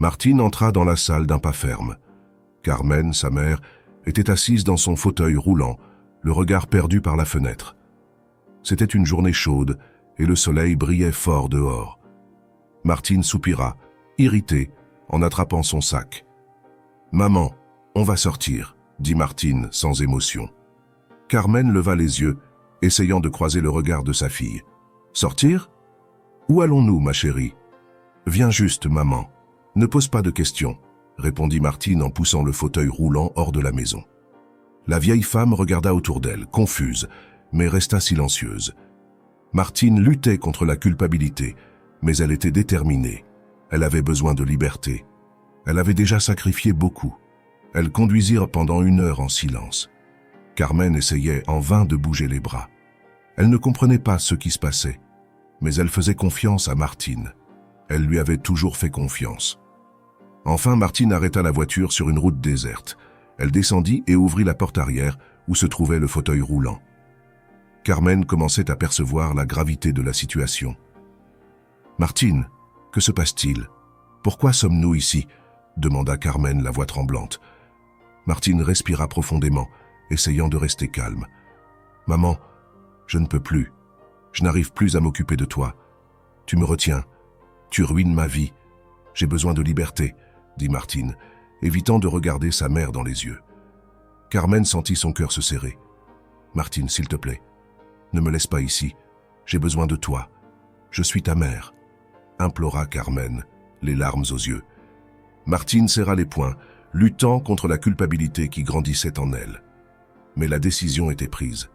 Martine entra dans la salle d'un pas ferme. Carmen, sa mère, était assise dans son fauteuil roulant, le regard perdu par la fenêtre. C'était une journée chaude et le soleil brillait fort dehors. Martine soupira, irritée, en attrapant son sac. « Maman, on va sortir », dit Martine sans émotion. Carmen leva les yeux, essayant de croiser le regard de sa fille. « Sortir ? Où allons-nous, ma chérie ? » « Viens juste, maman. Ne pose pas de questions, » répondit Martine en poussant le fauteuil roulant hors de la maison. La vieille femme regarda autour d'elle, confuse, mais resta silencieuse. Martine luttait contre la culpabilité, mais elle était déterminée. Elle avait besoin de liberté. Elle avait déjà sacrifié beaucoup. Elles conduisirent pendant 1 heure en silence. Carmen essayait en vain de bouger les bras. Elle ne comprenait pas ce qui se passait, mais elle faisait confiance à Martine. Elle lui avait toujours fait confiance. Enfin, Martine arrêta la voiture sur une route déserte. Elle descendit et ouvrit la porte arrière où se trouvait le fauteuil roulant. Carmen commençait à percevoir la gravité de la situation. « Martine, que se passe-t-il? Pourquoi sommes-nous ici ?» demanda Carmen, la voix tremblante. Martine respira profondément, essayant de rester calme. « Maman, je ne peux plus. Je n'arrive plus à m'occuper de toi. Tu me retiens. Tu ruines ma vie. J'ai besoin de liberté, » dit Martine, évitant de regarder sa mère dans les yeux. Carmen sentit son cœur se serrer. « Martine, s'il te plaît, ne me laisse pas ici. J'ai besoin de toi. Je suis ta mère, » implora Carmen, les larmes aux yeux. Martine serra les poings, luttant contre la culpabilité qui grandissait en elle. Mais la décision était prise.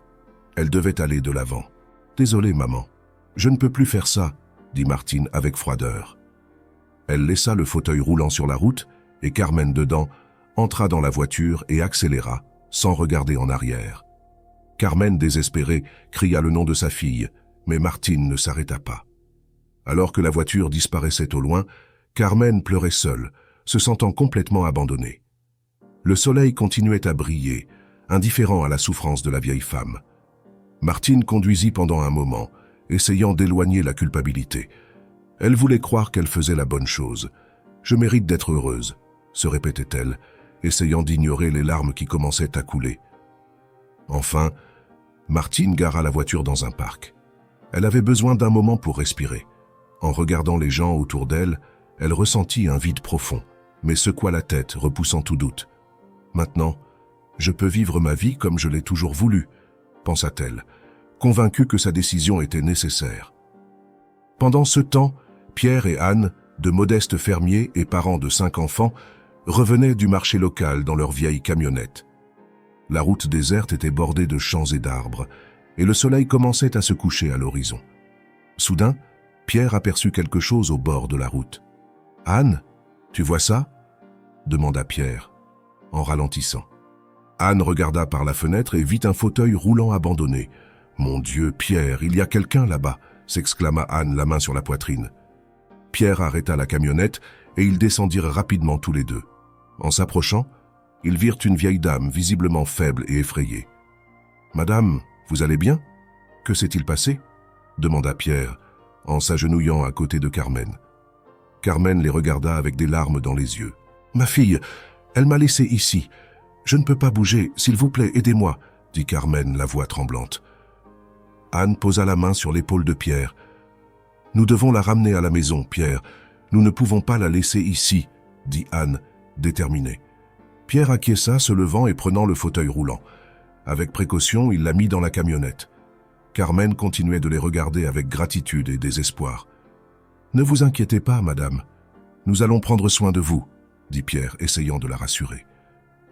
Elle devait aller de l'avant. « Désolée, maman. Je ne peux plus faire ça, » dit Martine avec froideur. Elle laissa le fauteuil roulant sur la route et Carmen dedans entra dans la voiture et accéléra, sans regarder en arrière. Carmen, désespérée, cria le nom de sa fille, mais Martine ne s'arrêta pas. Alors que la voiture disparaissait au loin, Carmen pleurait seule, se sentant complètement abandonnée. Le soleil continuait à briller, indifférent à la souffrance de la vieille femme. Martine conduisit pendant un moment, essayant d'éloigner la culpabilité. Elle voulait croire qu'elle faisait la bonne chose. « Je mérite d'être heureuse », se répétait-elle, essayant d'ignorer les larmes qui commençaient à couler. Enfin, Martine gara la voiture dans un parc. Elle avait besoin d'un moment pour respirer. En regardant les gens autour d'elle, elle ressentit un vide profond, mais secoua la tête, repoussant tout doute. « Maintenant, je peux vivre ma vie comme je l'ai toujours voulu », pensa-t-elle, convaincue que sa décision était nécessaire. Pendant ce temps, Pierre et Anne, de modestes fermiers et parents de 5 enfants, revenaient du marché local dans leur vieille camionnette. La route déserte était bordée de champs et d'arbres, et le soleil commençait à se coucher à l'horizon. Soudain, Pierre aperçut quelque chose au bord de la route. « Anne, tu vois ça ?» demanda Pierre, en ralentissant. Anne regarda par la fenêtre et vit un fauteuil roulant abandonné. « Mon Dieu, Pierre, il y a quelqu'un là-bas !» s'exclama Anne, la main sur la poitrine. Pierre arrêta la camionnette et ils descendirent rapidement tous les deux. En s'approchant, ils virent une vieille dame visiblement faible et effrayée. « Madame, vous allez bien ? Que s'est-il passé ?» demanda Pierre, en s'agenouillant à côté de Carmen. Carmen les regarda avec des larmes dans les yeux. « Ma fille, elle m'a laissé ici. Je ne peux pas bouger, s'il vous plaît, aidez-moi, » dit Carmen, la voix tremblante. Anne posa la main sur l'épaule de Pierre. « Nous devons la ramener à la maison, Pierre. Nous ne pouvons pas la laisser ici, » dit Anne, déterminée. Pierre acquiesça, se levant et prenant le fauteuil roulant. Avec précaution, il la mit dans la camionnette. Carmen continuait de les regarder avec gratitude et désespoir. « Ne vous inquiétez pas, madame. Nous allons prendre soin de vous, » dit Pierre, essayant de la rassurer.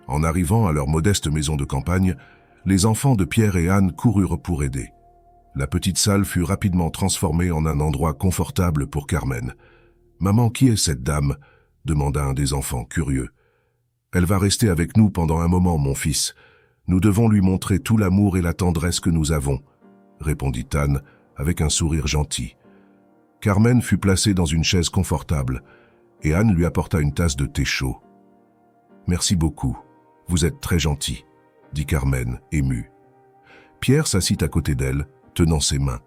En arrivant à leur modeste maison de campagne, les enfants de Pierre et Anne coururent pour aider. La petite salle fut rapidement transformée en un endroit confortable pour Carmen. « Maman, qui est cette dame ?» demanda un des enfants, curieux. « Elle va rester avec nous pendant un moment, mon fils. Nous devons lui montrer tout l'amour et la tendresse que nous avons, » répondit Anne avec un sourire gentil. Carmen fut placée dans une chaise confortable et Anne lui apporta une tasse de thé chaud. « Merci beaucoup, vous êtes très gentil, » dit Carmen, émue. Pierre s'assit à côté d'elle, tenant ses mains.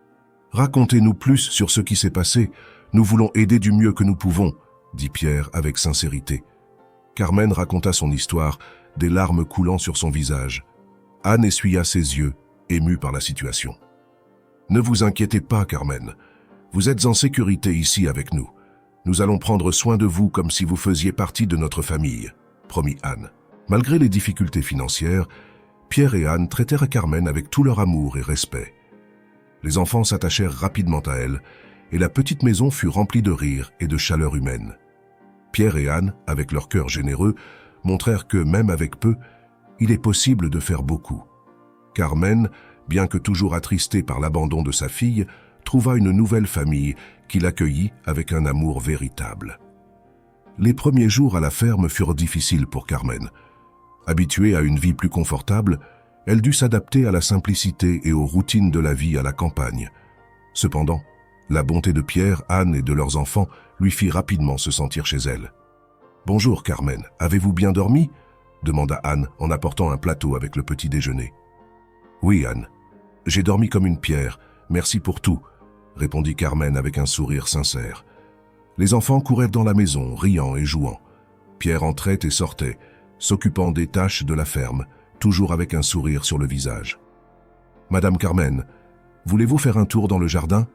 « Racontez-nous plus sur ce qui s'est passé. Nous voulons aider du mieux que nous pouvons, » dit Pierre avec sincérité. Carmen raconta son histoire, des larmes coulant sur son visage. Anne essuya ses yeux, émue par la situation. « Ne vous inquiétez pas, Carmen. Vous êtes en sécurité ici avec nous. Nous allons prendre soin de vous comme si vous faisiez partie de notre famille, » promit Anne. Malgré les difficultés financières, Pierre et Anne traitèrent Carmen avec tout leur amour et respect. Les enfants s'attachèrent rapidement à elle, et la petite maison fut remplie de rire et de chaleur humaine. Pierre et Anne, avec leur cœur généreux, montrèrent que, même avec peu, il est possible de faire beaucoup. Carmen, bien que toujours attristée par l'abandon de sa fille, trouva une nouvelle famille qui l'accueillit avec un amour véritable. Les premiers jours à la ferme furent difficiles pour Carmen. Habituée à une vie plus confortable, elle dut s'adapter à la simplicité et aux routines de la vie à la campagne. Cependant, la bonté de Pierre, Anne et de leurs enfants lui fit rapidement se sentir chez elle. « Bonjour Carmen, avez-vous bien dormi ?» demanda Anne en apportant un plateau avec le petit déjeuner. « Oui Anne, j'ai dormi comme une pierre, merci pour tout », répondit Carmen avec un sourire sincère. Les enfants couraient dans la maison, riant et jouant. Pierre entrait et sortait, s'occupant des tâches de la ferme, toujours avec un sourire sur le visage. « Madame Carmen, voulez-vous faire un tour dans le jardin ?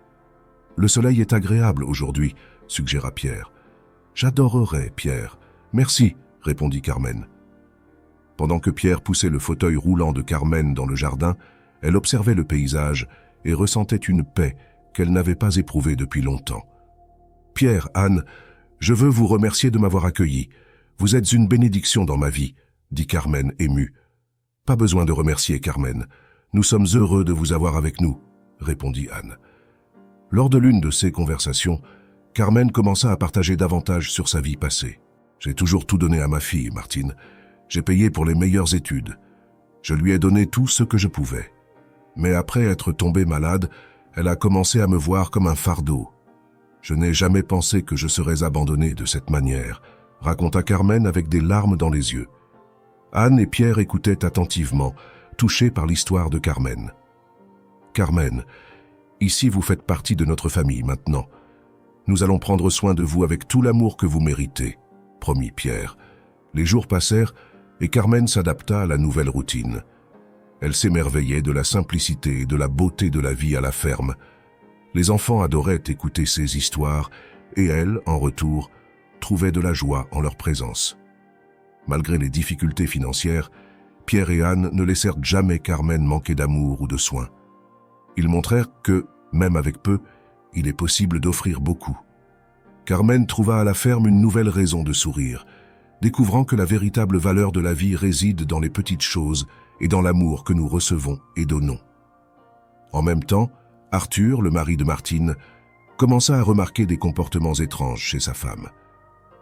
Le soleil est agréable aujourd'hui, » suggéra Pierre. « J'adorerais, Pierre. Merci, » répondit Carmen. Pendant que Pierre poussait le fauteuil roulant de Carmen dans le jardin, elle observait le paysage et ressentait une paix qu'elle n'avait pas éprouvée depuis longtemps. « Pierre, Anne, je veux vous remercier de m'avoir accueilli. Vous êtes une bénédiction dans ma vie, » dit Carmen émue. « Pas besoin de remercier, Carmen. Nous sommes heureux de vous avoir avec nous, » répondit Anne. Lors de l'une de ces conversations, Carmen commença à partager davantage sur sa vie passée. « J'ai toujours tout donné à ma fille, Martine. J'ai payé pour les meilleures études. Je lui ai donné tout ce que je pouvais. Mais après être tombée malade, elle a commencé à me voir comme un fardeau. Je n'ai jamais pensé que je serais abandonnée de cette manière, » raconta Carmen avec des larmes dans les yeux. Anne et Pierre écoutaient attentivement, touchés par l'histoire de Carmen. « Carmen, ici vous faites partie de notre famille maintenant. Nous allons prendre soin de vous avec tout l'amour que vous méritez, » promit Pierre. Les jours passèrent et Carmen s'adapta à la nouvelle routine. Elle s'émerveillait de la simplicité et de la beauté de la vie à la ferme. Les enfants adoraient écouter ces histoires et elle, en retour, trouvait de la joie en leur présence. Malgré les difficultés financières, Pierre et Anne ne laissèrent jamais Carmen manquer d'amour ou de soins. Ils montrèrent que, même avec peu, il est possible d'offrir beaucoup. Carmen trouva à la ferme une nouvelle raison de sourire, découvrant que la véritable valeur de la vie réside dans les petites choses et dans l'amour que nous recevons et donnons. En même temps, Arthur, le mari de Martine, commença à remarquer des comportements étranges chez sa femme.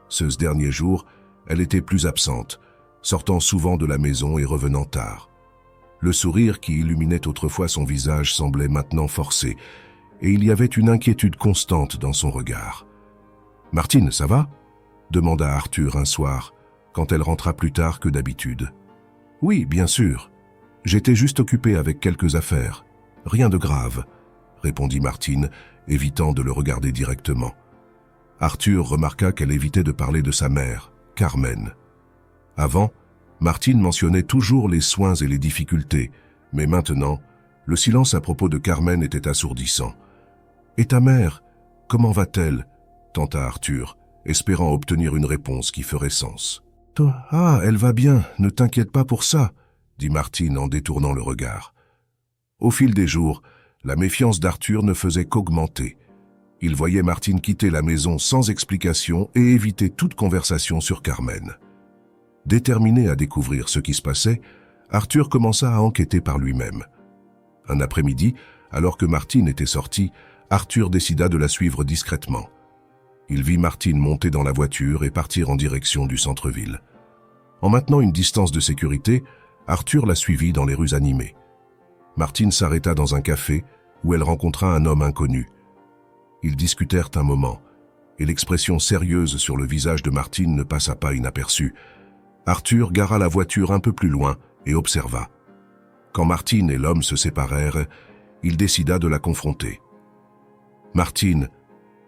Ce dernier jour, elle était plus absente, sortant souvent de la maison et revenant tard. Le sourire qui illuminait autrefois son visage semblait maintenant forcé, et il y avait une inquiétude constante dans son regard. « Martine, ça va ?» demanda Arthur un soir, quand elle rentra plus tard que d'habitude. « Oui, bien sûr. J'étais juste occupée avec quelques affaires. Rien de grave, » répondit Martine, évitant de le regarder directement. Arthur remarqua qu'elle évitait de parler de sa mère, Carmen. Avant, Martine mentionnait toujours les soins et les difficultés, mais maintenant, le silence à propos de Carmen était assourdissant. « Et ta mère, comment va-t-elle » tenta Arthur, espérant obtenir une réponse qui ferait sens. « Ah, elle va bien, ne t'inquiète pas pour ça » dit Martine en détournant le regard. Au fil des jours, la méfiance d'Arthur ne faisait qu'augmenter. Il voyait Martine quitter la maison sans explication et éviter toute conversation sur Carmen. Déterminé à découvrir ce qui se passait, Arthur commença à enquêter par lui-même. Un après-midi, alors que Martine était sortie, Arthur décida de la suivre discrètement. Il vit Martine monter dans la voiture et partir en direction du centre-ville. En maintenant une distance de sécurité, Arthur la suivit dans les rues animées. Martine s'arrêta dans un café où elle rencontra un homme inconnu. Ils discutèrent un moment, et l'expression sérieuse sur le visage de Martine ne passa pas inaperçue. Arthur gara la voiture un peu plus loin et observa. Quand Martine et l'homme se séparèrent, il décida de la confronter. « Martine,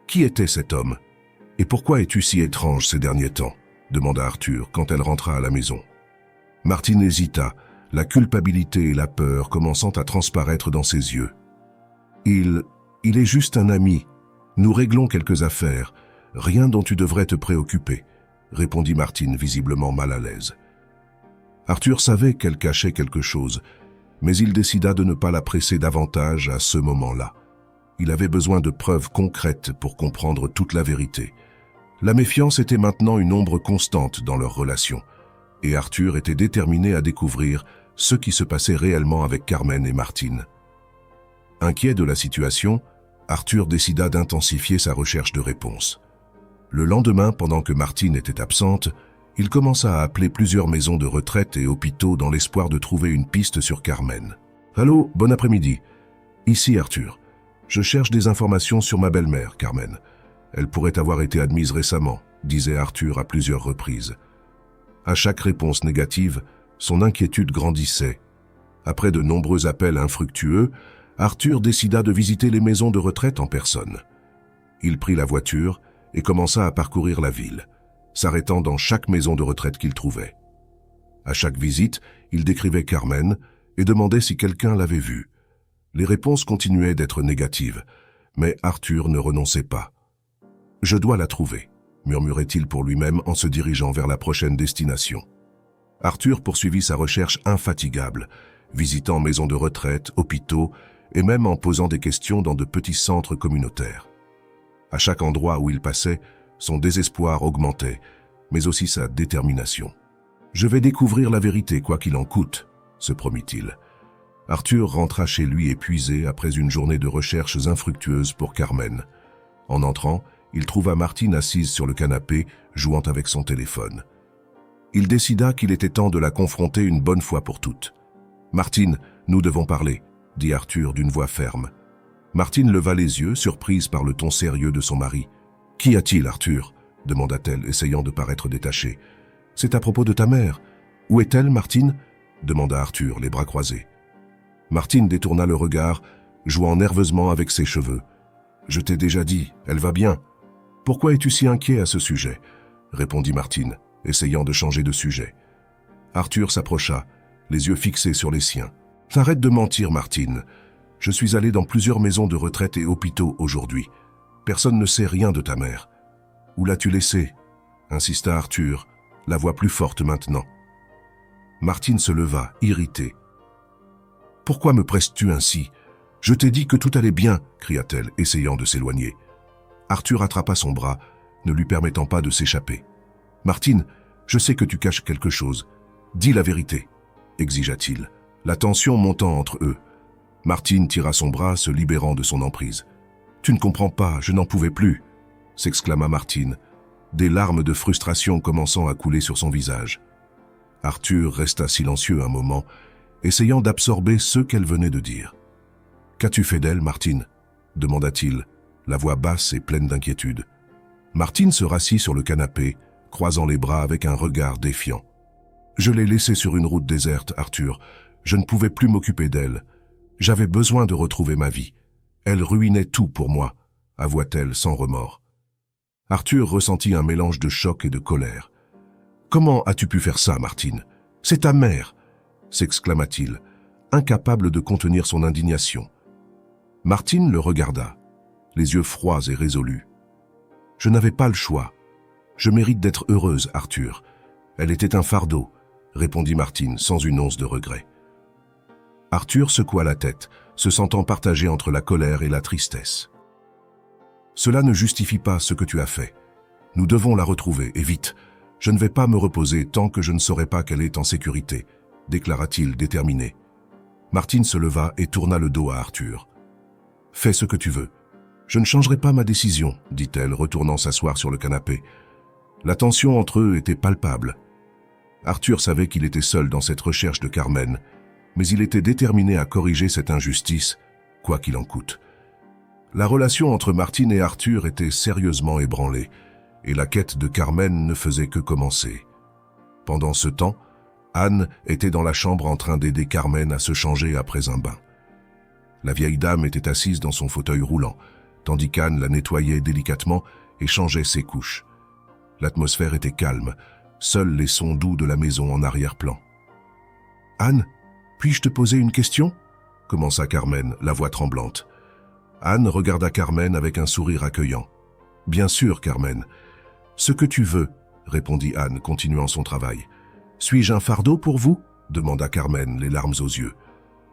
qui était cet homme ?» « Et pourquoi es-tu si étrange ces derniers temps ?» demanda Arthur quand elle rentra à la maison. Martine hésita, la culpabilité et la peur commençant à transparaître dans ses yeux. « Il est juste un ami. Nous réglons quelques affaires. Rien dont tu devrais te préoccuper, » répondit Martine visiblement mal à l'aise. Arthur savait qu'elle cachait quelque chose, mais il décida de ne pas la presser davantage à ce moment-là. Il avait besoin de preuves concrètes pour comprendre toute la vérité. La méfiance était maintenant une ombre constante dans leur relation, et Arthur était déterminé à découvrir ce qui se passait réellement avec Carmen et Martine. Inquiet de la situation, Arthur décida d'intensifier sa recherche de réponses. Le lendemain, pendant que Martine était absente, il commença à appeler plusieurs maisons de retraite et hôpitaux dans l'espoir de trouver une piste sur Carmen. « Allô, bon après-midi. Ici Arthur. Je cherche des informations sur ma belle-mère, Carmen. Elle pourrait avoir été admise récemment, » disait Arthur à plusieurs reprises. À chaque réponse négative, son inquiétude grandissait. Après de nombreux appels infructueux, Arthur décida de visiter les maisons de retraite en personne. Il prit la voiture et commença à parcourir la ville, s'arrêtant dans chaque maison de retraite qu'il trouvait. À chaque visite, il décrivait Carmen et demandait si quelqu'un l'avait vue. Les réponses continuaient d'être négatives, mais Arthur ne renonçait pas. « Je dois la trouver », murmurait-il pour lui-même en se dirigeant vers la prochaine destination. Arthur poursuivit sa recherche infatigable, visitant maisons de retraite, hôpitaux et même en posant des questions dans de petits centres communautaires. À chaque endroit où il passait, son désespoir augmentait, mais aussi sa détermination. « Je vais découvrir la vérité quoi qu'il en coûte », se promit-il. Arthur rentra chez lui épuisé après une journée de recherches infructueuses pour Carmen. En entrant, il trouva Martine assise sur le canapé, jouant avec son téléphone. Il décida qu'il était temps de la confronter une bonne fois pour toutes. « Martine, nous devons parler », dit Arthur d'une voix ferme. Martine leva les yeux, surprise par le ton sérieux de son mari. « Qu'y a-t-il, Arthur ?» demanda-t-elle, essayant de paraître détachée. « C'est à propos de ta mère. Où est-elle, Martine ?» demanda Arthur, les bras croisés. Martine détourna le regard, jouant nerveusement avec ses cheveux. « Je t'ai déjà dit, elle va bien. »« Pourquoi es-tu si inquiet à ce sujet ?» répondit Martine, essayant de changer de sujet. Arthur s'approcha, les yeux fixés sur les siens. « Arrête de mentir, Martine. Je suis allé dans plusieurs maisons de retraite et hôpitaux aujourd'hui. Personne ne sait rien de ta mère. »« Où l'as-tu laissée ?» insista Arthur, la voix plus forte maintenant. Martine se leva, irritée. « Pourquoi me presses-tu ainsi ? Je t'ai dit que tout allait bien, » cria-t-elle, essayant de s'éloigner. Arthur attrapa son bras, ne lui permettant pas de s'échapper. « Martine, je sais que tu caches quelque chose. Dis la vérité, » exigea-t-il, la tension montant entre eux. Martine tira son bras, se libérant de son emprise. « Tu ne comprends pas, je n'en pouvais plus » s'exclama Martine, des larmes de frustration commençant à couler sur son visage. Arthur resta silencieux un moment, essayant d'absorber ce qu'elle venait de dire. « Qu'as-tu fait d'elle, Martine ?» demanda-t-il, la voix basse et pleine d'inquiétude. Martine se rassit sur le canapé, croisant les bras avec un regard défiant. « Je l'ai laissée sur une route déserte, Arthur. Je ne pouvais plus m'occuper d'elle. J'avais besoin de retrouver ma vie. Elle ruinait tout pour moi, » avoua-t-elle sans remords. Arthur ressentit un mélange de choc et de colère. « Comment as-tu pu faire ça, Martine ? C'est ta mère !» s'exclama-t-il, incapable de contenir son indignation. Martine le regarda, les yeux froids et résolus. « Je n'avais pas le choix. Je mérite d'être heureuse, Arthur. Elle était un fardeau, » répondit Martine sans une once de regret. Arthur secoua la tête, se sentant partagé entre la colère et la tristesse. « Cela ne justifie pas ce que tu as fait. Nous devons la retrouver, et vite. Je ne vais pas me reposer tant que je ne saurai pas qu'elle est en sécurité, » déclara-t-il déterminé. Martine se leva et tourna le dos à Arthur. « Fais ce que tu veux. Je ne changerai pas ma décision, » dit-elle, retournant s'asseoir sur le canapé. La tension entre eux était palpable. Arthur savait qu'il était seul dans cette recherche de Carmen, mais il était déterminé à corriger cette injustice, quoi qu'il en coûte. La relation entre Martine et Arthur était sérieusement ébranlée, et la quête de Carmen ne faisait que commencer. Pendant ce temps, Anne était dans la chambre en train d'aider Carmen à se changer après un bain. La vieille dame était assise dans son fauteuil roulant, tandis qu'Anne la nettoyait délicatement et changeait ses couches. L'atmosphère était calme, seuls les sons doux de la maison en arrière-plan. « Anne, puis-je te poser une question ?» commença Carmen, la voix tremblante. Anne regarda Carmen avec un sourire accueillant. « Bien sûr, Carmen. Ce que tu veux, » répondit Anne, continuant son travail. « Suis-je un fardeau pour vous ?» demanda Carmen, les larmes aux yeux.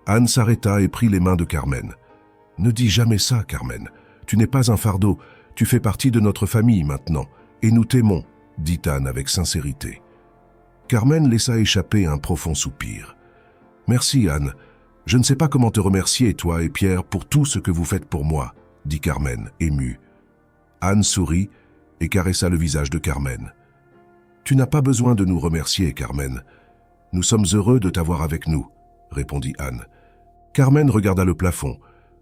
Anne s'arrêta et prit les mains de Carmen. « Ne dis jamais ça, Carmen. Tu n'es pas un fardeau. Tu fais partie de notre famille maintenant, et nous t'aimons, » dit Anne avec sincérité. Carmen laissa échapper un profond soupir. « Merci, Anne. Je ne sais pas comment te remercier, toi et Pierre, pour tout ce que vous faites pour moi, » dit Carmen, émue. Anne sourit et caressa le visage de Carmen. « Tu n'as pas besoin de nous remercier, Carmen. Nous sommes heureux de t'avoir avec nous, » répondit Anne. Carmen regarda le plafond,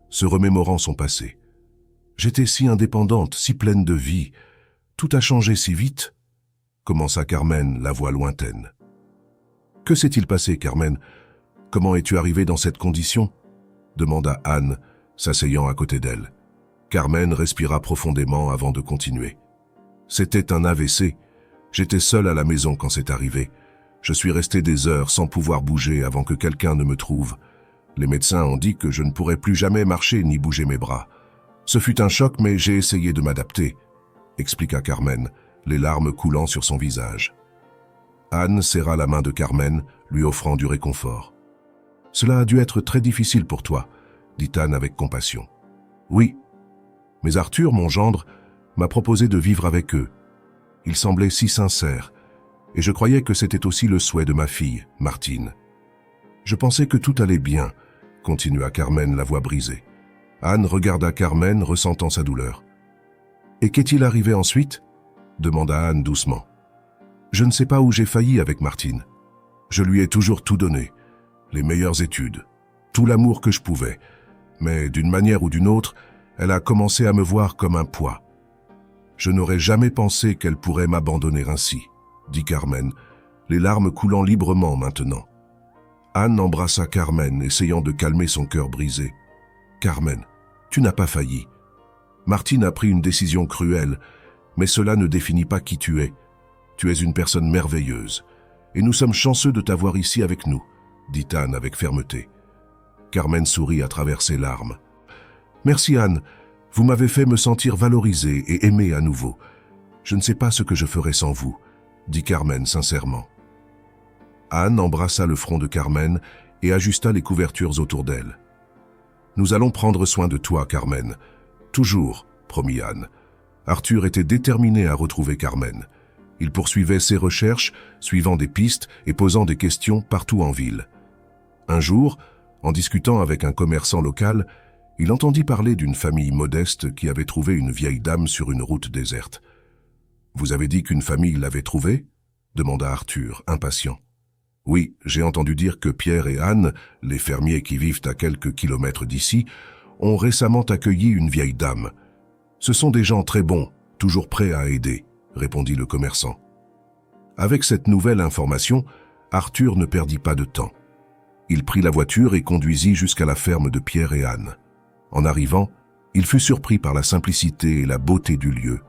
se remémorant son passé. « J'étais si indépendante, si pleine de vie. Tout a changé si vite, » commença Carmen, la voix lointaine. « Que s'est-il passé, Carmen? Comment es-tu arrivée dans cette condition ?» demanda Anne, s'asseyant à côté d'elle. Carmen respira profondément avant de continuer. « C'était un AVC. J'étais seule à la maison quand c'est arrivé. Je suis restée des heures sans pouvoir bouger avant que quelqu'un ne me trouve. Les médecins ont dit que je ne pourrais plus jamais marcher ni bouger mes bras. Ce fut un choc, mais j'ai essayé de m'adapter, » expliqua Carmen, les larmes coulant sur son visage. Anne serra la main de Carmen, lui offrant du réconfort. « Cela a dû être très difficile pour toi, » dit Anne avec compassion. « Oui, mais Arthur, mon gendre, m'a proposé de vivre avec eux. Il semblait si sincère, et je croyais que c'était aussi le souhait de ma fille, Martine. Je pensais que tout allait bien, » continua Carmen, la voix brisée. Anne regarda Carmen, ressentant sa douleur. « Et qu'est-il arrivé ensuite ?» demanda Anne doucement. « Je ne sais pas où j'ai failli avec Martine. Je lui ai toujours tout donné, les meilleures études, tout l'amour que je pouvais, mais d'une manière ou d'une autre, elle a commencé à me voir comme un poids. Je n'aurais jamais pensé qu'elle pourrait m'abandonner ainsi, » dit Carmen, les larmes coulant librement maintenant. Anne embrassa Carmen, essayant de calmer son cœur brisé. « Carmen, tu n'as pas failli. Martine a pris une décision cruelle, mais cela ne définit pas qui tu es. Tu es une personne merveilleuse, et nous sommes chanceux de t'avoir ici avec nous, » dit Anne avec fermeté. Carmen sourit à travers ses larmes. « Merci Anne, vous m'avez fait me sentir valorisée et aimée à nouveau. Je ne sais pas ce que je ferais sans vous, » dit Carmen sincèrement. Anne embrassa le front de Carmen et ajusta les couvertures autour d'elle. « Nous allons prendre soin de toi, Carmen. Toujours, » promit Anne. Arthur était déterminé à retrouver Carmen. Il poursuivait ses recherches, suivant des pistes et posant des questions partout en ville. Un jour, en discutant avec un commerçant local, il entendit parler d'une famille modeste qui avait trouvé une vieille dame sur une route déserte. « Vous avez dit qu'une famille l'avait trouvée ?» demanda Arthur, impatient. « Oui, j'ai entendu dire que Pierre et Anne, les fermiers qui vivent à quelques kilomètres d'ici, ont récemment accueilli une vieille dame. Ce sont des gens très bons, toujours prêts à aider, » répondit le commerçant. Avec cette nouvelle information, Arthur ne perdit pas de temps. Il prit la voiture et conduisit jusqu'à la ferme de Pierre et Anne. En arrivant, il fut surpris par la simplicité et la beauté du lieu.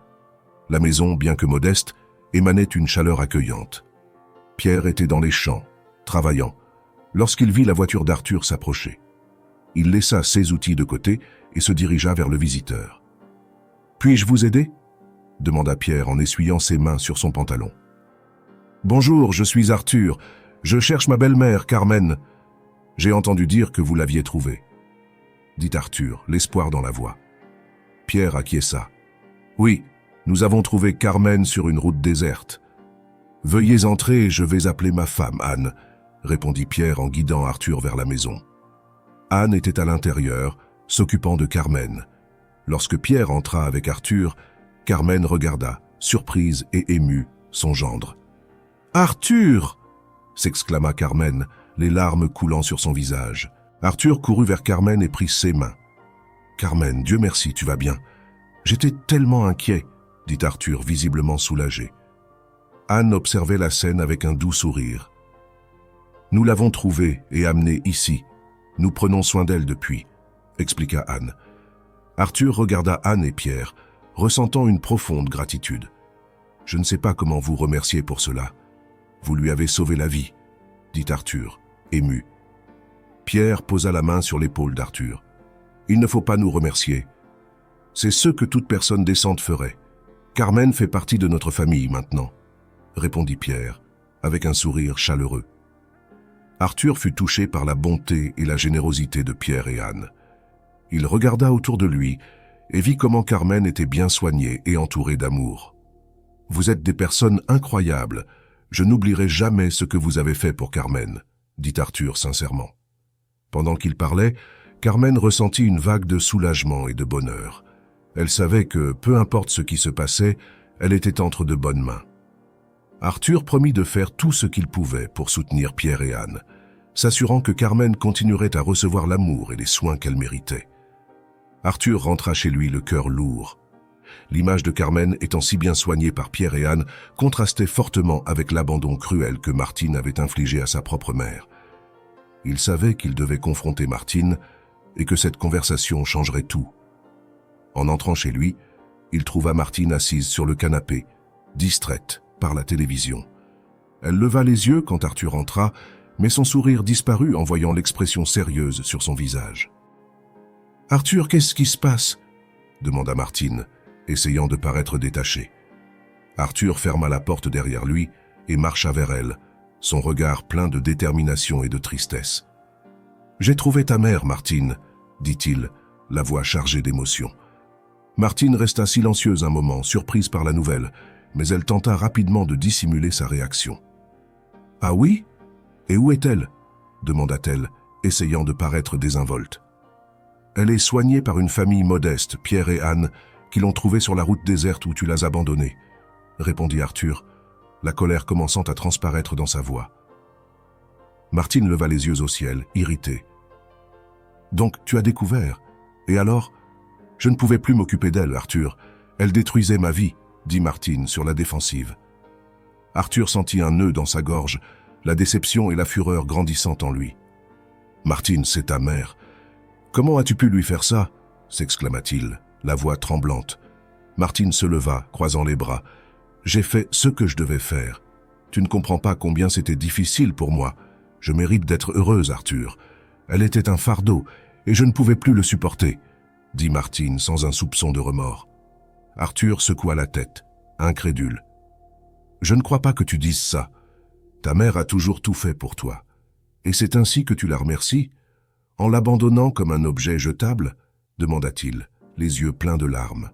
La maison, bien que modeste, émanait une chaleur accueillante. Pierre était dans les champs, travaillant, lorsqu'il vit la voiture d'Arthur s'approcher. Il laissa ses outils de côté et se dirigea vers le visiteur. « Puis-je vous aider ?» demanda Pierre en essuyant ses mains sur son pantalon. « Bonjour, je suis Arthur. Je cherche ma belle-mère, Carmen. J'ai entendu dire que vous l'aviez trouvée, » dit Arthur, l'espoir dans la voix. Pierre acquiesça. « Oui, nous avons trouvé Carmen sur une route déserte. »« Veuillez entrer et je vais appeler ma femme, Anne, » répondit Pierre en guidant Arthur vers la maison. Anne était à l'intérieur, s'occupant de Carmen. Lorsque Pierre entra avec Arthur, Carmen regarda, surprise et émue, son gendre. « Arthur !» s'exclama Carmen, les larmes coulant sur son visage. Arthur courut vers Carmen et prit ses mains. « Carmen, Dieu merci, tu vas bien. J'étais tellement inquiet, » dit Arthur, visiblement soulagé. Anne observait la scène avec un doux sourire. « Nous l'avons trouvée et amenée ici. Nous prenons soin d'elle depuis, » expliqua Anne. Arthur regarda Anne et Pierre, ressentant une profonde gratitude. « Je ne sais pas comment vous remercier pour cela. Vous lui avez sauvé la vie, » dit Arthur, ému. Pierre posa la main sur l'épaule d'Arthur. « Il ne faut pas nous remercier. C'est ce que toute personne décente ferait. Carmen fait partie de notre famille maintenant, » répondit Pierre, avec un sourire chaleureux. Arthur fut touché par la bonté et la générosité de Pierre et Anne. Il regarda autour de lui et vit comment Carmen était bien soignée et entourée d'amour. « Vous êtes des personnes incroyables. Je n'oublierai jamais ce que vous avez fait pour Carmen, » dit Arthur sincèrement. Pendant qu'il parlait, Carmen ressentit une vague de soulagement et de bonheur. Elle savait que, peu importe ce qui se passait, elle était entre de bonnes mains. Arthur promit de faire tout ce qu'il pouvait pour soutenir Pierre et Anne, s'assurant que Carmen continuerait à recevoir l'amour et les soins qu'elle méritait. Arthur rentra chez lui le cœur lourd. L'image de Carmen étant si bien soignée par Pierre et Anne contrastait fortement avec l'abandon cruel que Martine avait infligé à sa propre mère. Il savait qu'il devait confronter Martine et que cette conversation changerait tout. En entrant chez lui, il trouva Martine assise sur le canapé, distraite par la télévision. Elle leva les yeux quand Arthur entra, mais son sourire disparut en voyant l'expression sérieuse sur son visage. « Arthur, qu'est-ce qui se passe ?» demanda Martine, essayant de paraître détachée. Arthur ferma la porte derrière lui et marcha vers elle, son regard plein de détermination et de tristesse. « J'ai trouvé ta mère, Martine, » dit-il, la voix chargée d'émotion. Martine resta silencieuse un moment, surprise par la nouvelle, mais elle tenta rapidement de dissimuler sa réaction. « Ah oui? Et où est-elle » demanda-t-elle, essayant de paraître désinvolte. « Elle est soignée par une famille modeste, Pierre et Anne, qui l'ont trouvée sur la route déserte où tu l'as abandonnée, » répondit Arthur, la colère commençant à transparaître dans sa voix. Martine leva les yeux au ciel, irritée. « Donc tu as découvert. Et alors ? Je ne pouvais plus m'occuper d'elle, Arthur. Elle détruisait ma vie, » dit Martine sur la défensive. Arthur sentit un nœud dans sa gorge, la déception et la fureur grandissant en lui. « Martine, c'est ta mère. Comment as-tu pu lui faire ça ?» s'exclama-t-il, la voix tremblante. Martine se leva, croisant les bras. « J'ai fait ce que je devais faire. Tu ne comprends pas combien c'était difficile pour moi. Je mérite d'être heureuse, Arthur. Elle était un fardeau, et je ne pouvais plus le supporter, » dit Martine sans un soupçon de remords. Arthur secoua la tête, incrédule. « Je ne crois pas que tu dises ça. Ta mère a toujours tout fait pour toi. Et c'est ainsi que tu la remercies? En l'abandonnant comme un objet jetable ?» demanda-t-il, les yeux pleins de larmes.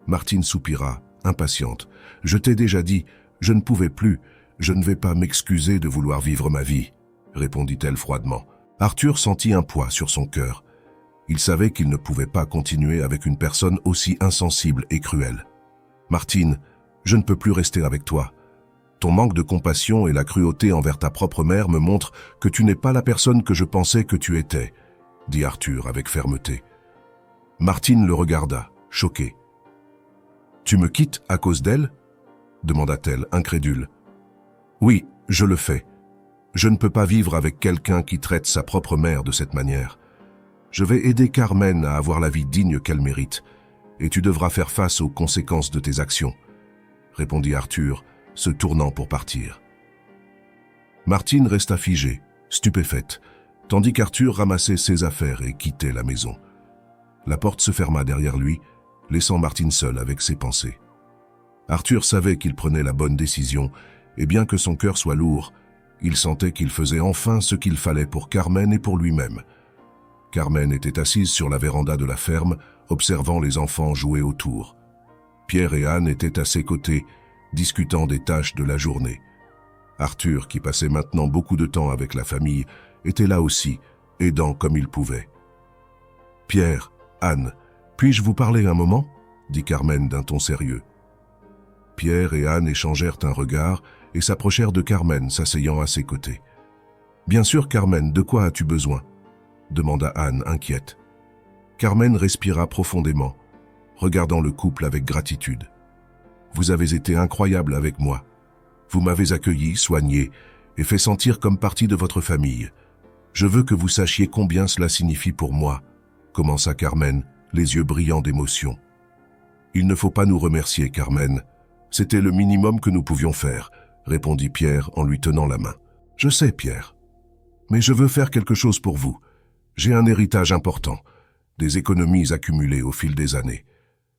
Martine soupira, impatiente. « Je t'ai déjà dit, je ne pouvais plus, je ne vais pas m'excuser de vouloir vivre ma vie, » répondit-elle froidement. Arthur sentit un poids sur son cœur. Il savait qu'il ne pouvait pas continuer avec une personne aussi insensible et cruelle. « Martine, je ne peux plus rester avec toi. Ton manque de compassion et la cruauté envers ta propre mère me montrent que tu n'es pas la personne que je pensais que tu étais, » dit Arthur avec fermeté. Martine le regarda, choquée. « Tu me quittes à cause d'elle » demanda-t-elle, incrédule. « Oui, je le fais. Je ne peux pas vivre avec quelqu'un qui traite sa propre mère de cette manière. Je vais aider Carmen à avoir la vie digne qu'elle mérite, et tu devras faire face aux conséquences de tes actions, » répondit Arthur, se tournant pour partir. Martine resta figée, stupéfaite, tandis qu'Arthur ramassait ses affaires et quittait la maison. La porte se ferma derrière lui, laissant Martine seule avec ses pensées. Arthur savait qu'il prenait la bonne décision, et bien que son cœur soit lourd, il sentait qu'il faisait enfin ce qu'il fallait pour Carmen et pour lui-même. Carmen était assise sur la véranda de la ferme, observant les enfants jouer autour. Pierre et Anne étaient à ses côtés, discutant des tâches de la journée. Arthur, qui passait maintenant beaucoup de temps avec la famille, était là aussi, aidant comme il pouvait. « Pierre, Anne, puis-je vous parler un moment ?» dit Carmen d'un ton sérieux. Pierre et Anne échangèrent un regard et s'approchèrent de Carmen, s'asseyant à ses côtés. « Bien sûr, Carmen, de quoi as-tu besoin ?» demanda Anne, inquiète. Carmen respira profondément, regardant le couple avec gratitude. « Vous avez été incroyable avec moi. Vous m'avez accueilli, soigné et fait sentir comme partie de votre famille. Je veux que vous sachiez combien cela signifie pour moi, » commença Carmen, les yeux brillants d'émotion. Il ne faut pas nous remercier, Carmen. C'était le minimum que nous pouvions faire, répondit Pierre en lui tenant la main. Je sais, Pierre. Mais je veux faire quelque chose pour vous. J'ai un héritage important, des économies accumulées au fil des années.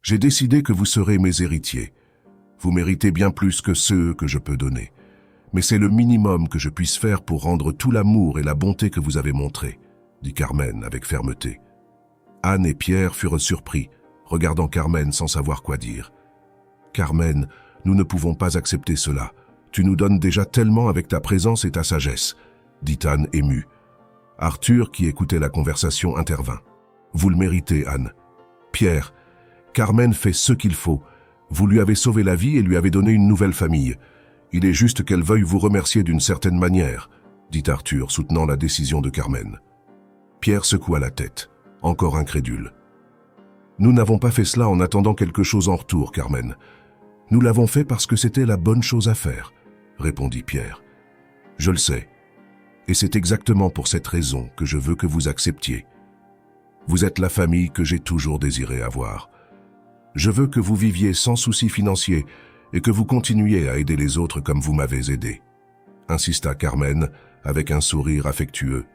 J'ai décidé que vous serez mes héritiers. Vous méritez bien plus que ceux que je peux donner. Mais c'est le minimum que je puisse faire pour rendre tout l'amour et la bonté que vous avez montré, dit Carmen avec fermeté. Anne et Pierre furent surpris, regardant Carmen sans savoir quoi dire. « Carmen, nous ne pouvons pas accepter cela. Tu nous donnes déjà tellement avec ta présence et ta sagesse, » dit Anne émue. Arthur, qui écoutait la conversation, intervint. « Vous le méritez, Anne. Pierre, Carmen fait ce qu'il faut. Vous lui avez sauvé la vie et lui avez donné une nouvelle famille. Il est juste qu'elle veuille vous remercier d'une certaine manière, » dit Arthur, soutenant la décision de Carmen. Pierre secoua la tête, encore incrédule. « Nous n'avons pas fait cela en attendant quelque chose en retour, Carmen. Nous l'avons fait parce que c'était la bonne chose à faire, » répondit Pierre. « Je le sais. Et c'est exactement pour cette raison que je veux que vous acceptiez. Vous êtes la famille que j'ai toujours désiré avoir. Je veux que vous viviez sans soucis financiers et que vous continuiez à aider les autres comme vous m'avez aidé, » insista Carmen avec un sourire affectueux.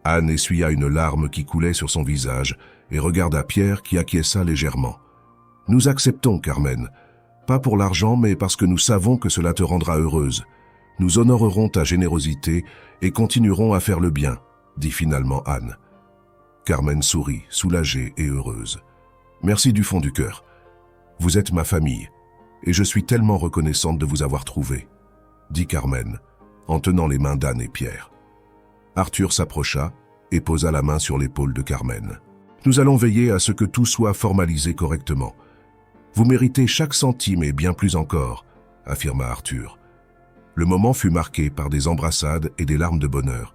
Anne essuya une larme qui coulait sur son visage et regarda Pierre qui acquiesça légèrement. « Nous acceptons, Carmen. Pas pour l'argent, mais parce que nous savons que cela te rendra heureuse. Nous honorerons ta générosité et continuerons à faire le bien, » dit finalement Anne. Carmen sourit, soulagée et heureuse. « Merci du fond du cœur. Vous êtes ma famille, et je suis tellement reconnaissante de vous avoir trouvé, » dit Carmen, en tenant les mains d'Anne et Pierre. Arthur s'approcha et posa la main sur l'épaule de Carmen. « Nous allons veiller à ce que tout soit formalisé correctement. Vous méritez chaque centime et bien plus encore, » affirma Arthur. Le moment fut marqué par des embrassades et des larmes de bonheur.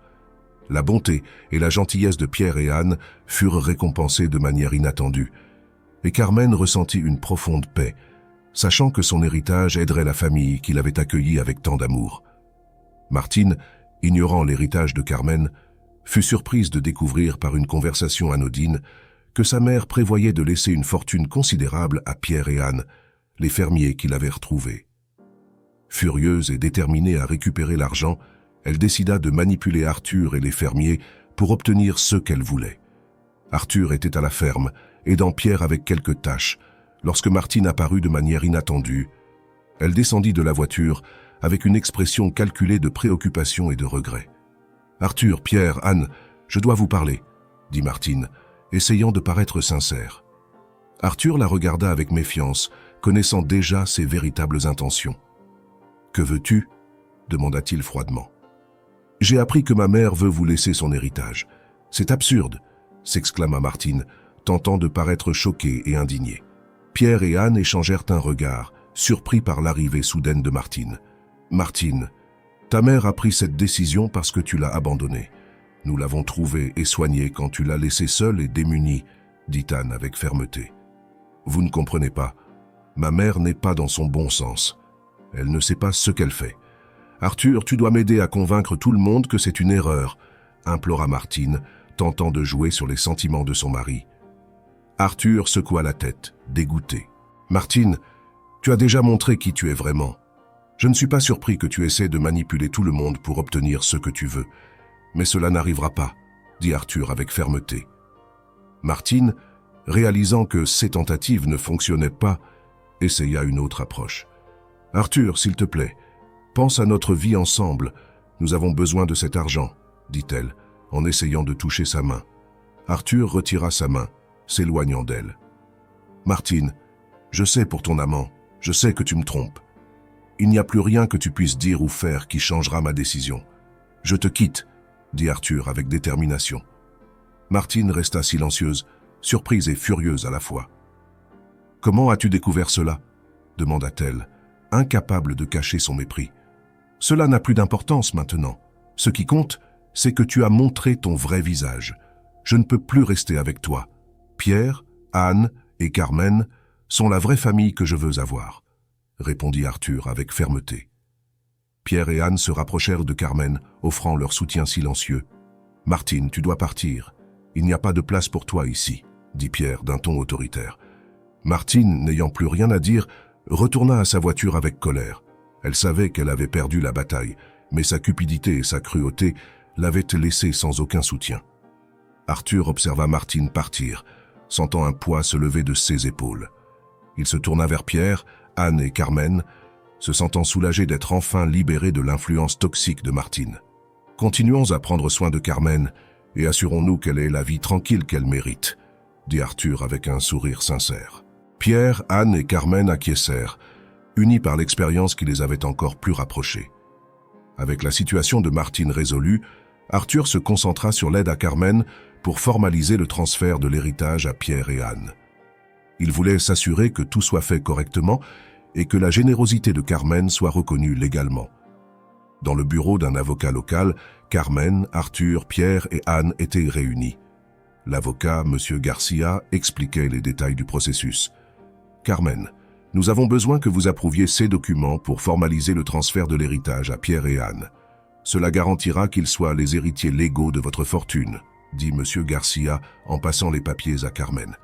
La bonté et la gentillesse de Pierre et Anne furent récompensées de manière inattendue, et Carmen ressentit une profonde paix, sachant que son héritage aiderait la famille qui l'avait accueillie avec tant d'amour. Martine, ignorant l'héritage de Carmen, fut surprise de découvrir par une conversation anodine que sa mère prévoyait de laisser une fortune considérable à Pierre et Anne, les fermiers qui l'avaient retrouvée. Furieuse et déterminée à récupérer l'argent, elle décida de manipuler Arthur et les fermiers pour obtenir ce qu'elle voulait. Arthur était à la ferme, aidant Pierre avec quelques tâches, lorsque Martine apparut de manière inattendue. Elle descendit de la voiture avec une expression calculée de préoccupation et de regret. « Arthur, Pierre, Anne, je dois vous parler, » dit Martine, essayant de paraître sincère. Arthur la regarda avec méfiance, connaissant déjà ses véritables intentions. « Que veux-tu » demanda-t-il froidement. « J'ai appris que ma mère veut vous laisser son héritage. C'est absurde » s'exclama Martine, tentant de paraître choquée et indignée. Pierre et Anne échangèrent un regard, surpris par l'arrivée soudaine de Martine. « Martine, ta mère a pris cette décision parce que tu l'as abandonnée. Nous l'avons trouvée et soignée quand tu l'as laissée seule et démunie, » dit Anne avec fermeté. « Vous ne comprenez pas. Ma mère n'est pas dans son bon sens. Elle ne sait pas ce qu'elle fait. Arthur, tu dois m'aider à convaincre tout le monde que c'est une erreur, » implora Martine, tentant de jouer sur les sentiments de son mari. Arthur secoua la tête, dégoûté. « Martine, tu as déjà montré qui tu es vraiment. Je ne suis pas surpris que tu essaies de manipuler tout le monde pour obtenir ce que tu veux. Mais cela n'arrivera pas, » dit Arthur avec fermeté. Martine, réalisant que ses tentatives ne fonctionnaient pas, essaya une autre approche. « Arthur, s'il te plaît, pense à notre vie ensemble. Nous avons besoin de cet argent, » dit-elle, en essayant de toucher sa main. Arthur retira sa main, s'éloignant d'elle. « Martine, je sais pour ton amant, je sais que tu me trompes. Il n'y a plus rien que tu puisses dire ou faire qui changera ma décision. Je te quitte, » dit Arthur avec détermination. Martine resta silencieuse, surprise et furieuse à la fois. « Comment as-tu découvert cela ?» demanda-t-elle, incapable de cacher son mépris. « Cela n'a plus d'importance maintenant. Ce qui compte, c'est que tu as montré ton vrai visage. Je ne peux plus rester avec toi. Pierre, Anne et Carmen sont la vraie famille que je veux avoir, » répondit Arthur avec fermeté. Pierre et Anne se rapprochèrent de Carmen, offrant leur soutien silencieux. « Martine, tu dois partir. Il n'y a pas de place pour toi ici, » dit Pierre d'un ton autoritaire. « Martine, n'ayant plus rien à dire, retourna à sa voiture avec colère. Elle savait qu'elle avait perdu la bataille, mais sa cupidité et sa cruauté l'avaient laissée sans aucun soutien. Arthur observa Martine partir, sentant un poids se lever de ses épaules. Il se tourna vers Pierre, Anne et Carmen, se sentant soulagé d'être enfin libéré de l'influence toxique de Martine. « Continuons à prendre soin de Carmen et assurons-nous qu'elle ait la vie tranquille qu'elle mérite », dit Arthur avec un sourire sincère. Pierre, Anne et Carmen acquiescèrent, unis par l'expérience qui les avait encore plus rapprochés. Avec la situation de Martine résolue, Arthur se concentra sur l'aide à Carmen pour formaliser le transfert de l'héritage à Pierre et Anne. Il voulait s'assurer que tout soit fait correctement et que la générosité de Carmen soit reconnue légalement. Dans le bureau d'un avocat local, Carmen, Arthur, Pierre et Anne étaient réunis. L'avocat, M. Garcia, expliquait les détails du processus. « Carmen, nous avons besoin que vous approuviez ces documents pour formaliser le transfert de l'héritage à Pierre et Anne. Cela garantira qu'ils soient les héritiers légaux de votre fortune, » dit M. Garcia en passant les papiers à Carmen.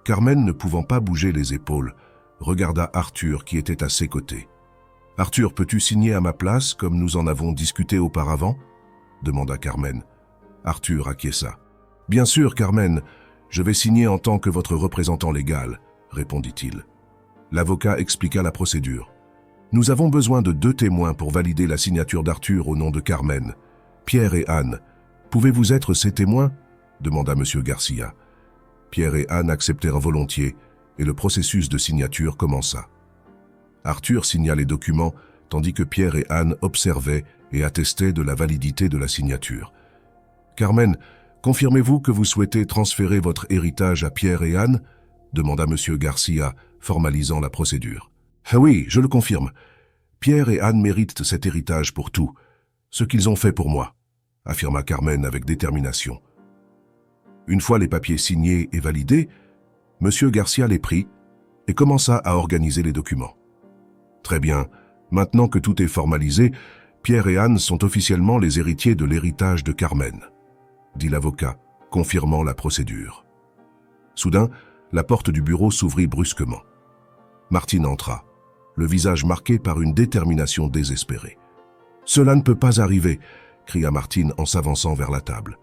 Carmen, ne pouvant pas bouger les épaules, regarda Arthur qui était à ses côtés. « Arthur, peux-tu signer à ma place comme nous en avons discuté auparavant ?» demanda Carmen. Arthur acquiesça. « Bien sûr, Carmen, je vais signer en tant que votre représentant légal, » répondit-il. L'avocat expliqua la procédure. « Nous avons besoin de 2 témoins pour valider la signature d'Arthur au nom de Carmen. Pierre et Anne, pouvez-vous être ces témoins ?» demanda M. Garcia. Pierre et Anne acceptèrent volontiers et le processus de signature commença. Arthur signa les documents tandis que Pierre et Anne observaient et attestaient de la validité de la signature. « Carmen, confirmez-vous que vous souhaitez transférer votre héritage à Pierre et Anne ?» demanda M. Garcia, formalisant la procédure. « Oui, je le confirme. Pierre et Anne méritent cet héritage pour tout, ce qu'ils ont fait pour moi, » affirma Carmen avec détermination. Une fois les papiers signés et validés, M. Garcia les prit et commença à organiser les documents. « Très bien, maintenant que tout est formalisé, Pierre et Anne sont officiellement les héritiers de l'héritage de Carmen, » dit l'avocat, confirmant la procédure. Soudain, la porte du bureau s'ouvrit brusquement. Martine entra, le visage marqué par une détermination désespérée. « Cela ne peut pas arriver !» cria Martine en s'avançant vers la table.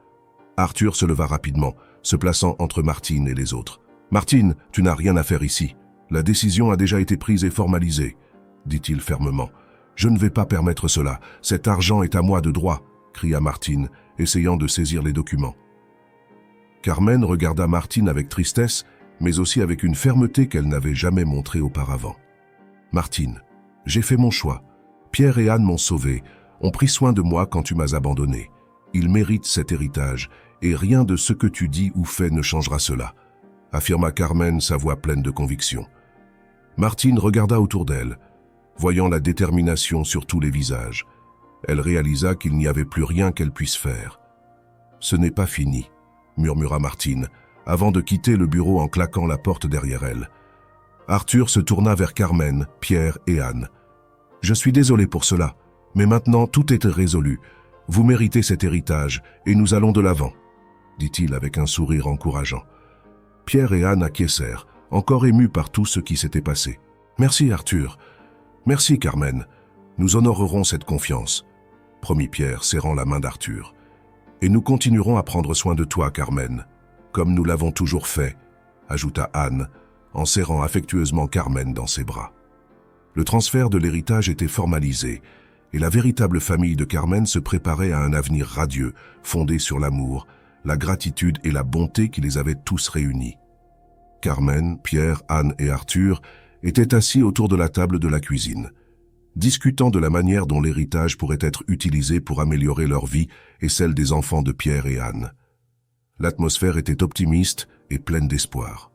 Arthur se leva rapidement, se plaçant entre Martine et les autres. « Martine, tu n'as rien à faire ici. La décision a déjà été prise et formalisée, » dit-il fermement. « Je ne vais pas permettre cela. Cet argent est à moi de droit, » cria Martine, essayant de saisir les documents. Carmen regarda Martine avec tristesse, mais aussi avec une fermeté qu'elle n'avait jamais montrée auparavant. « Martine, j'ai fait mon choix. Pierre et Anne m'ont sauvé, ont pris soin de moi quand tu m'as abandonné. Ils méritent cet héritage, et rien de ce que tu dis ou fais ne changera cela, » affirma Carmen, sa voix pleine de conviction. Martine regarda autour d'elle, voyant la détermination sur tous les visages. Elle réalisa qu'il n'y avait plus rien qu'elle puisse faire. « Ce n'est pas fini », murmura Martine, avant de quitter le bureau en claquant la porte derrière elle. Arthur se tourna vers Carmen, Pierre et Anne. « Je suis désolé pour cela, mais maintenant tout est résolu. Vous méritez cet héritage et nous allons de l'avant, » dit-il avec un sourire encourageant. Pierre et Anne acquiescèrent, encore émus par tout ce qui s'était passé. « Merci Arthur. Merci Carmen. Nous honorerons cette confiance, » promit Pierre, serrant la main d'Arthur. « Et nous continuerons à prendre soin de toi, Carmen, comme nous l'avons toujours fait, » ajouta Anne, en serrant affectueusement Carmen dans ses bras. Le transfert de l'héritage était formalisé, et la véritable famille de Carmen se préparait à un avenir radieux, fondé sur l'amour, la gratitude et la bonté qui les avaient tous réunis. Carmen, Pierre, Anne et Arthur étaient assis autour de la table de la cuisine, discutant de la manière dont l'héritage pourrait être utilisé pour améliorer leur vie et celle des enfants de Pierre et Anne. L'atmosphère était optimiste et pleine d'espoir.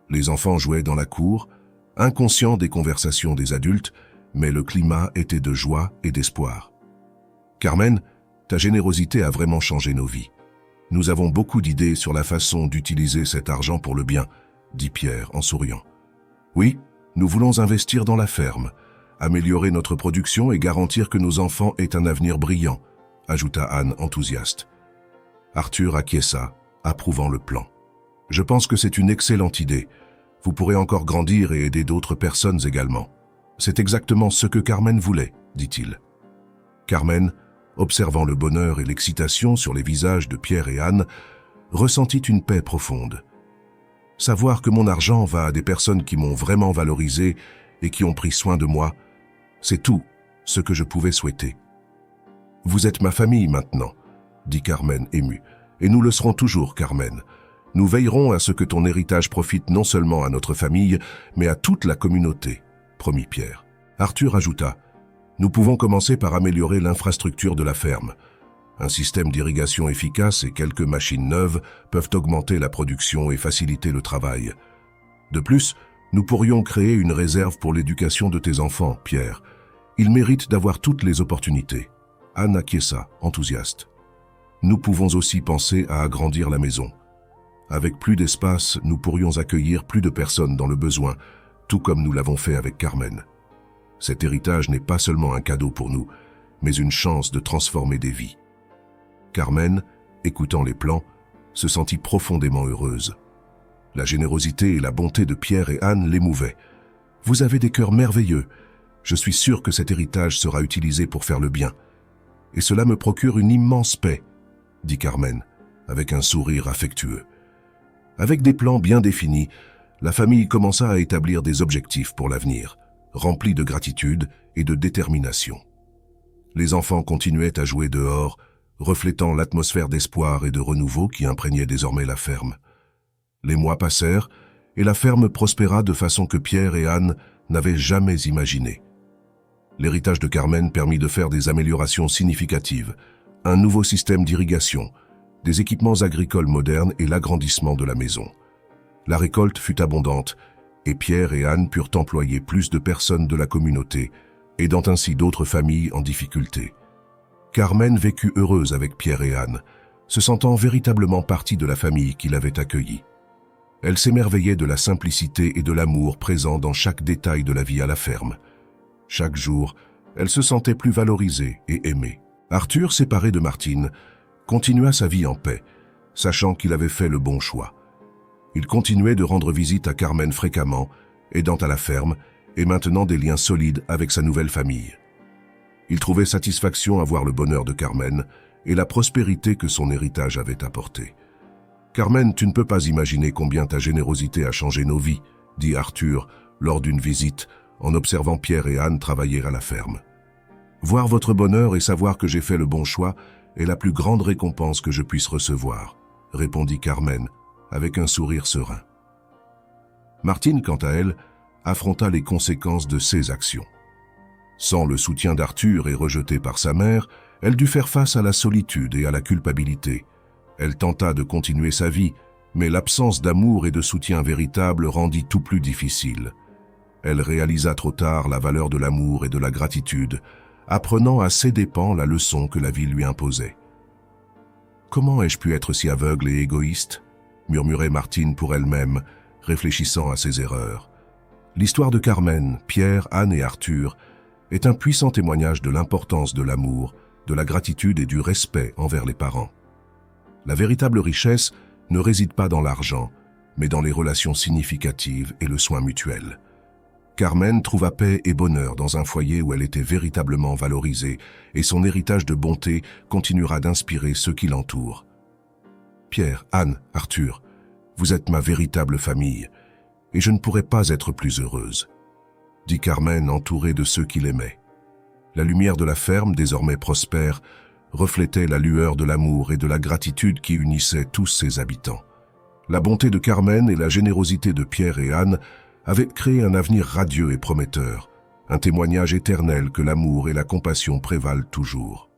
Les enfants jouaient dans la cour, inconscients des conversations des adultes, mais le climat était de joie et d'espoir. « Carmen, ta générosité a vraiment changé nos vies. Nous avons beaucoup d'idées sur la façon d'utiliser cet argent pour le bien, » dit Pierre en souriant. « Oui, nous voulons investir dans la ferme, améliorer notre production et garantir que nos enfants aient un avenir brillant, » ajouta Anne enthousiaste. Arthur acquiesça, approuvant le plan. « Je pense que c'est une excellente idée. Vous pourrez encore grandir et aider d'autres personnes également. C'est exactement ce que Carmen voulait, dit-il. Carmen, observant le bonheur et l'excitation sur les visages de Pierre et Anne, ressentit une paix profonde. Savoir que mon argent va à des personnes qui m'ont vraiment valorisé et qui ont pris soin de moi, c'est tout ce que je pouvais souhaiter. « Vous êtes ma famille maintenant », dit Carmen émue, « et nous le serons toujours, Carmen. Nous veillerons à ce que ton héritage profite non seulement à notre famille, mais à toute la communauté, » promit Pierre. Arthur ajouta, « Nous pouvons commencer par améliorer l'infrastructure de la ferme. Un système d'irrigation efficace et quelques machines neuves peuvent augmenter la production et faciliter le travail. De plus, nous pourrions créer une réserve pour l'éducation de tes enfants, Pierre. Ils méritent d'avoir toutes les opportunités. » Anne acquiesça, enthousiaste. « Nous pouvons aussi penser à agrandir la maison. Avec plus d'espace, nous pourrions accueillir plus de personnes dans le besoin, tout comme nous l'avons fait avec Carmen. Cet héritage n'est pas seulement un cadeau pour nous, mais une chance de transformer des vies. » Carmen, écoutant les plans, se sentit profondément heureuse. La générosité et la bonté de Pierre et Anne l'émouvaient. « Vous avez des cœurs merveilleux. Je suis sûr que cet héritage sera utilisé pour faire le bien. Et cela me procure une immense paix, » dit Carmen, avec un sourire affectueux. Avec des plans bien définis, la famille commença à établir des objectifs pour l'avenir, remplis de gratitude et de détermination. Les enfants continuaient à jouer dehors, reflétant l'atmosphère d'espoir et de renouveau qui imprégnait désormais la ferme. Les mois passèrent et la ferme prospéra de façon que Pierre et Anne n'avaient jamais imaginée. L'héritage de Carmen permit de faire des améliorations significatives, un nouveau système d'irrigation, des équipements agricoles modernes et l'agrandissement de la maison. La récolte fut abondante et Pierre et Anne purent employer plus de personnes de la communauté, aidant ainsi d'autres familles en difficulté. Carmen vécut heureuse avec Pierre et Anne, se sentant véritablement partie de la famille qui l'avait accueillie. Elle s'émerveillait de la simplicité et de l'amour présents dans chaque détail de la vie à la ferme. Chaque jour, elle se sentait plus valorisée et aimée. Arthur, séparé de Martine, continua sa vie en paix, sachant qu'il avait fait le bon choix. Il continuait de rendre visite à Carmen fréquemment, aidant à la ferme et maintenant des liens solides avec sa nouvelle famille. Il trouvait satisfaction à voir le bonheur de Carmen et la prospérité que son héritage avait apporté. « Carmen, tu ne peux pas imaginer combien ta générosité a changé nos vies, » dit Arthur lors d'une visite en observant Pierre et Anne travailler à la ferme. « Voir votre bonheur et savoir que j'ai fait le bon choix est la plus grande récompense que je puisse recevoir, » répondit Carmen avec un sourire serein. Martine, quant à elle, affronta les conséquences de ses actions. Sans le soutien d'Arthur et rejetée par sa mère, elle dut faire face à la solitude et à la culpabilité. Elle tenta de continuer sa vie, mais l'absence d'amour et de soutien véritable rendit tout plus difficile. Elle réalisa trop tard la valeur de l'amour et de la gratitude, apprenant à ses dépens la leçon que la vie lui imposait. « Comment ai-je pu être si aveugle et égoïste ?» murmurait Martine pour elle-même, réfléchissant à ses erreurs. L'histoire de Carmen, Pierre, Anne et Arthur est un puissant témoignage de l'importance de l'amour, de la gratitude et du respect envers les parents. La véritable richesse ne réside pas dans l'argent, mais dans les relations significatives et le soin mutuel. Carmen trouva paix et bonheur dans un foyer où elle était véritablement valorisée et son héritage de bonté continuera d'inspirer ceux qui l'entourent. Pierre, Anne, Arthur, vous êtes ma véritable famille et je ne pourrais pas être plus heureuse, dit Carmen entourée de ceux qui l'aimaient. La lumière de la ferme, désormais prospère, reflétait la lueur de l'amour et de la gratitude qui unissaient tous ses habitants. La bonté de Carmen et la générosité de Pierre et Anne avaient créé un avenir radieux et prometteur, un témoignage éternel que l'amour et la compassion prévalent toujours.